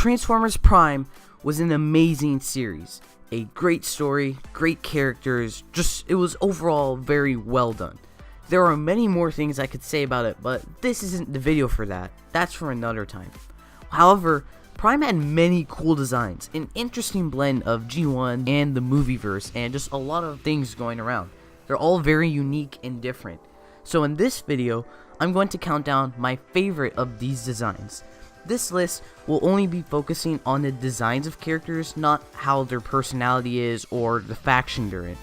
Transformers Prime was an amazing series. A great story, great characters, it was overall very well done. There are many more things I could say about it, but this isn't the video for that. That's for another time. However, Prime had many cool designs, an interesting blend of G1 and the movieverse, and just a lot of things going around. They're all very unique and different. So in this video, I'm going to count down my favorite of these designs. This list will only be focusing on the designs of characters, not how their personality is or the faction they're in.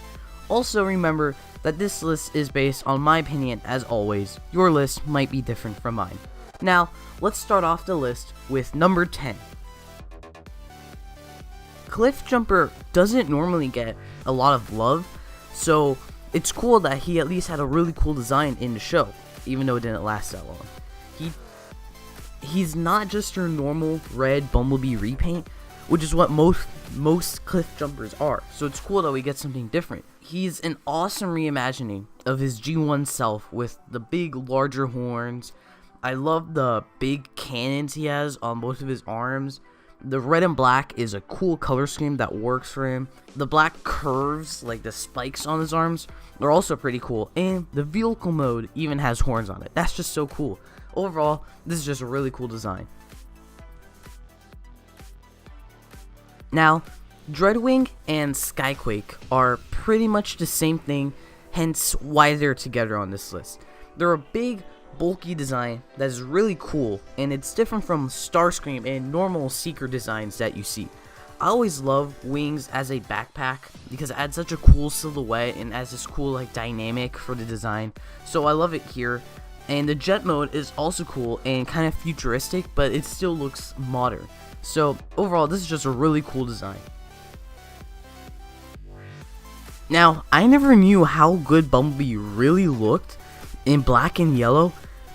Also remember that this list is based on my opinion as always. Your list might be different from mine. Now, let's start off the list with number 10. Cliffjumper doesn't normally get a lot of love, so it's cool that he at least had a really cool design in the show, even though it didn't last that long. He's not just your normal red Bumblebee repaint, which is what most Cliffjumpers are, so it's cool that we get something different. He's an awesome reimagining of his G1 self with the big larger horns. I love the big cannons he has on both of his arms. The red and black is a cool color scheme that works for him. The black curves, like the spikes on his arms, are also pretty cool. And the vehicle mode even has horns on it. That's just so cool. Overall, this is just a really cool design. Now, Breadwing and Skyquake are pretty much the same thing, hence why they're together on this list. They're a big, bulky design that is really cool, and it's different from Starscream and normal Seeker designs that you see. I always love wings as a backpack because it adds such a cool silhouette and adds this cool dynamic for the design, so I love it here. And the jet mode is also cool and kind of futuristic, but it still looks modern. So overall, this is just a really cool design. Now, I never knew how good Bumblebee really looked in black and yellow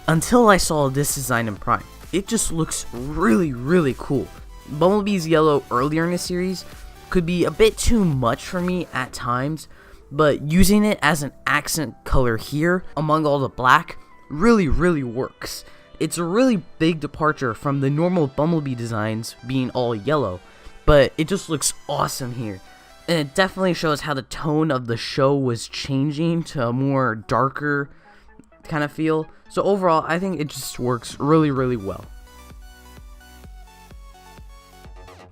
until I saw this design in Prime. It just looks really cool. Bumblebee's yellow earlier in the series could be a bit too much for me at times, but using it as an accent color here among all the black really works. It's a really big departure from the normal Bumblebee designs being all yellow, but it just looks awesome here. And it definitely shows how the tone of the show was changing to a more darker kind of feel. So overall, I think it just works really well.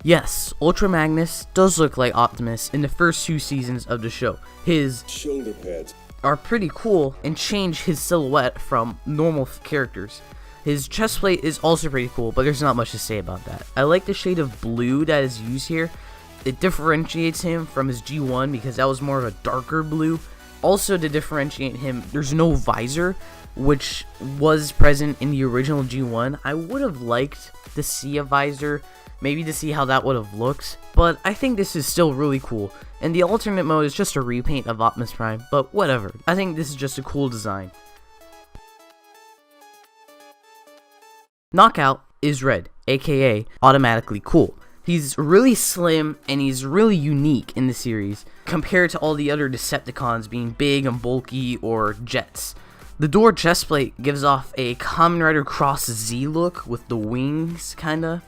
Yes, Ultra Magnus does look like Optimus in the first 2 seasons of the show. His shoulder pads are pretty cool and change his silhouette from normal characters. His chest plate is also pretty cool, but there's not much to say about that. I like the shade of blue that is used here. It differentiates him from his G1 because that was more of a darker blue. Also, to differentiate him, there's no visor, which was present in the original G1. I would have liked to see a visor, maybe to see how that would have looked, but I think this is still really cool. And the alternate mode is just a repaint of Optimus Prime, but whatever. I think this is just a cool design. Knockout is red, aka automatically cool. He's really slim and he's really unique in the series compared to all the other Decepticons being big and bulky or jets. The door chestplate gives off a Kamen Rider Cross Z look with the wings kinda.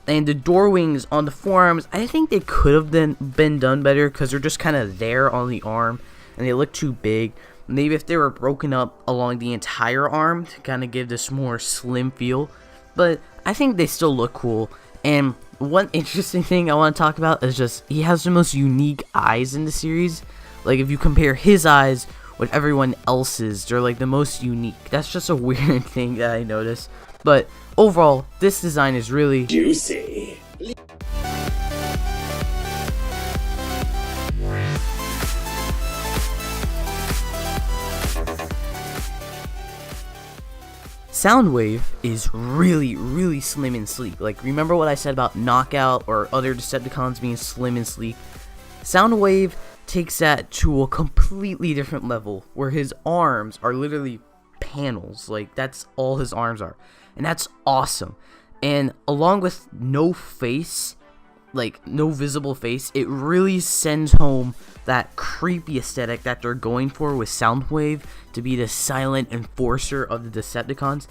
And the door wings on the forearms, I think they could have been done better because they're just kind of there on the arm and they look too big. Maybe if they were broken up along the entire arm to kind of give this more slim feel. But I think they still look cool. And one interesting thing I want to talk about is just he has the most unique eyes in the series. Like if you compare his eyes with everyone else's, they're like the most unique. That's just a weird thing that I noticed. But overall, this design is really juicy. Soundwave is really slim and sleek. Like, remember what I said about Knockout or other Decepticons being slim and sleek? Soundwave takes that to a completely different level, where his arms are literally panels. Like, that's all his arms are. And that's awesome. And along with no face, like no visible face, it really sends home that creepy aesthetic that they're going for with Soundwave to be the silent enforcer of the Decepticons.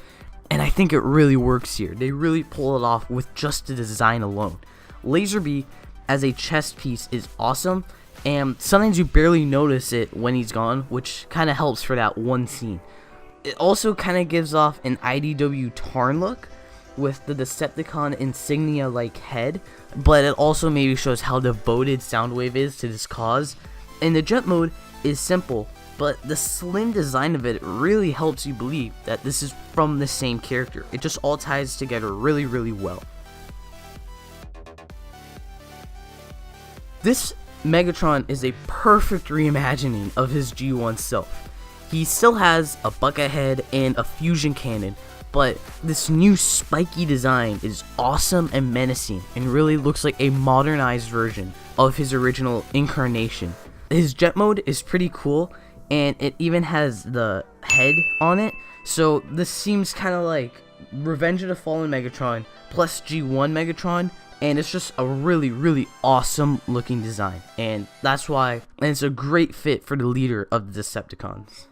and I think it really works here. They really pull it off with just the design alone. Lazerbee as a chest piece is awesome, and sometimes you barely notice it when he's gone, which kind of helps for that one scene. It also kind of gives off an IDW Tarn look with the Decepticon insignia like head, but it also maybe shows how devoted Soundwave is to this cause. And the jet mode is simple, but the slim design of it really helps you believe that this is from the same character. It just all ties together really well. This Megatron is a perfect reimagining of his G1 self. He still has a bucket head and a fusion cannon, but this new spiky design is awesome and menacing and really looks like a modernized version of his original incarnation. His jet mode is pretty cool, and it even has the head on it, so this seems kind of like Revenge of the Fallen Megatron plus G1 Megatron, and it's just a really awesome looking design, and that's why, and it's a great fit for the leader of the Decepticons.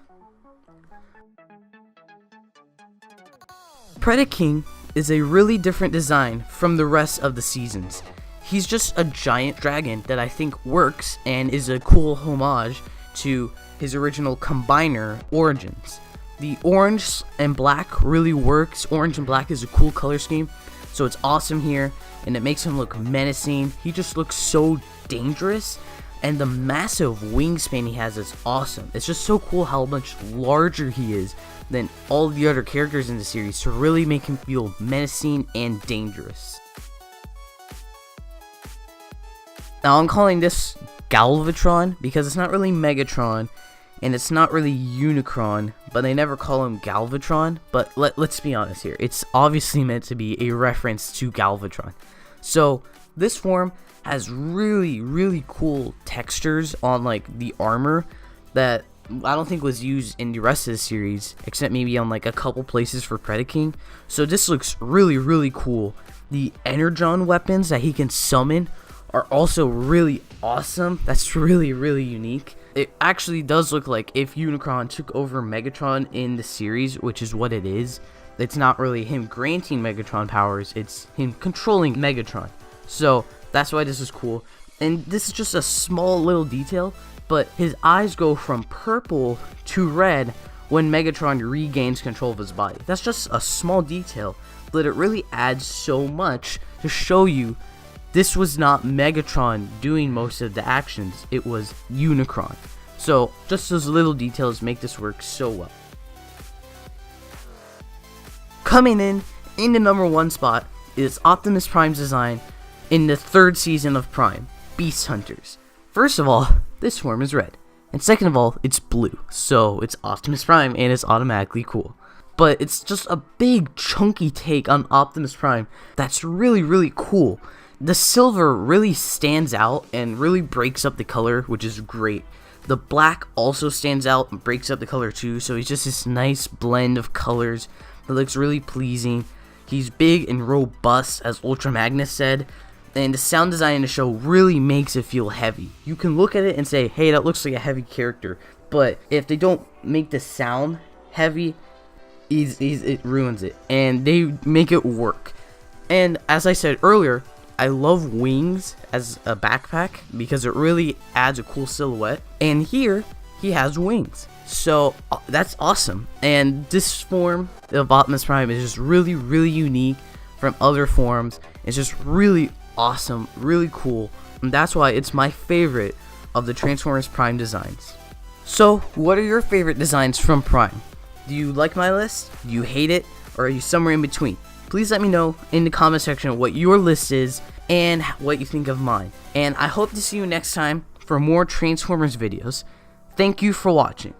Predaking is a really different design from the rest of the seasons. He's just a giant dragon that I think works and is a cool homage to his original Combiner origins. The orange and black really works. Orange and black is a cool color scheme, so it's awesome here, and it makes him look menacing. He just looks so dangerous, and the massive wingspan he has is awesome. It's just so cool how much larger he is than all the other characters in the series to really make him feel menacing and dangerous. Now I'm calling this Galvatron because it's not really Megatron and it's not really Unicron, but they never call him Galvatron. But let's be honest here, it's obviously meant to be a reference to Galvatron. So this form has really cool textures on like the armor that I don't think was used in the rest of the series, except maybe on like a couple places for Predaking. So this looks really cool. The Energon weapons that he can summon are also really awesome. That's really unique. It actually does look like if Unicron took over Megatron in the series, which is what it is. It's not really him granting Megatron powers, it's him controlling Megatron. So that's why this is cool. And this is just a small little detail, but his eyes go from purple to red when Megatron regains control of his body. That's just a small detail, but it really adds so much to show you this was not Megatron doing most of the actions, it was Unicron. So just those little details make this work so well. Coming in the number 1 spot is Optimus Prime's design in the 3rd season of Prime, Beast Hunters. First of all, this form is red, and second of all, it's blue, so it's Optimus Prime and it's automatically cool. But it's just a big chunky take on Optimus Prime that's really cool. The silver really stands out and really breaks up the color, which is great. The black also stands out and breaks up the color too, so he's just this nice blend of colors that looks really pleasing. He's big and robust, as Ultra Magnus said, and the sound design in the show really makes it feel heavy. You can look at it and say, hey, that looks like a heavy character, but if they don't make the sound heavy, it ruins it, and they make it work. And as I said earlier, I love wings as a backpack because it really adds a cool silhouette, and here he has wings, so that's awesome. And this form of Optimus Prime is just really unique from other forms. It's just really awesome, really cool, and that's why it's my favorite of the Transformers Prime designs. So what are your favorite designs from Prime? Do you like my list? Do you hate it? Or are you somewhere in between? Please let me know in the comment section what your list is and what you think of mine. And I hope to see you next time for more Transformers videos. Thank you for watching.